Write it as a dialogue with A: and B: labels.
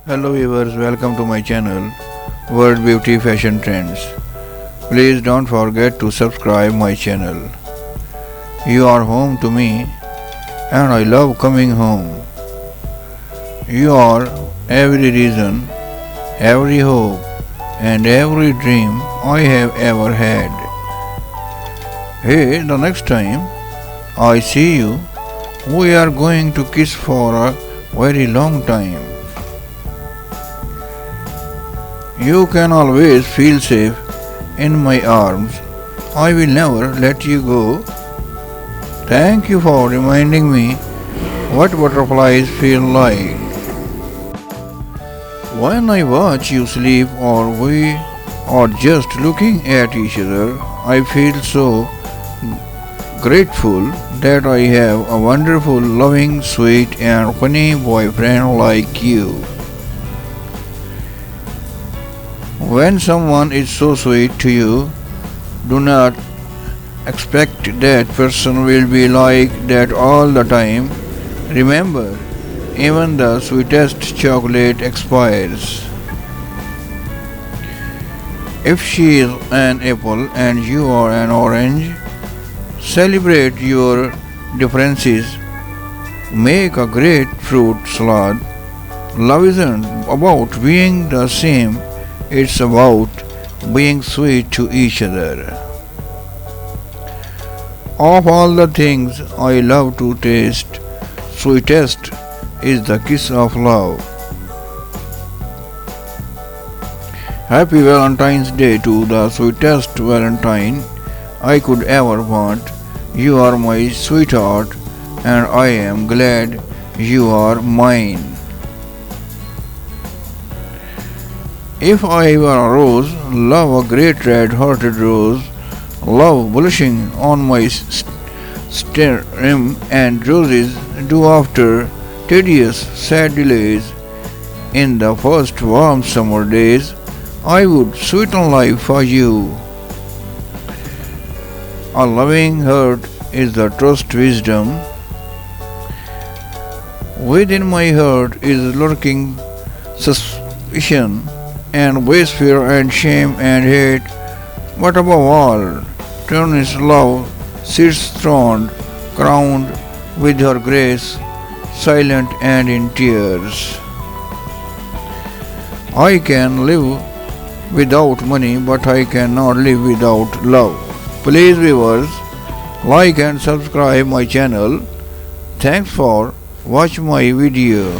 A: Hello viewers, welcome to my channel World Beauty Fashion Trends. Please don't forget to subscribe my channel. You are home to me and I love coming home. You are every reason, every hope and every dream I have ever had. Hey, the next time I see you, we are going to kiss for a very long time. You can always feel safe in my arms. I will never let you go. Thank you for reminding me what butterflies feel like. When I watch you sleep or we are just looking at each other, I feel so grateful that I have a wonderful, loving, sweet and funny boyfriend like you. When someone is so sweet to you, do not expect that person will be like that all the time. Remember, even the sweetest chocolate expires. If she is an apple and you are an orange, celebrate your differences. Make a great fruit salad. Love isn't about being the same. It's about being sweet to each other. Of all the things I love to taste, sweetest is the kiss of love. Happy Valentine's Day to the sweetest Valentine I could ever want. You are my sweetheart and I am glad you are mine. If I were a rose, love a great red-hearted rose, love blushing on my stem and roses do after tedious sad delays. In the first warm summer days, I would sweeten life for you. A loving heart is the trust wisdom. Within my heart is lurking suspicion and base fear and shame and hate, but above all, Tyrannus love sits throned, crowned with her grace, silent and in tears. I can live without money, but I cannot live without love. Please viewers, like and subscribe my channel. Thanks for watching my video.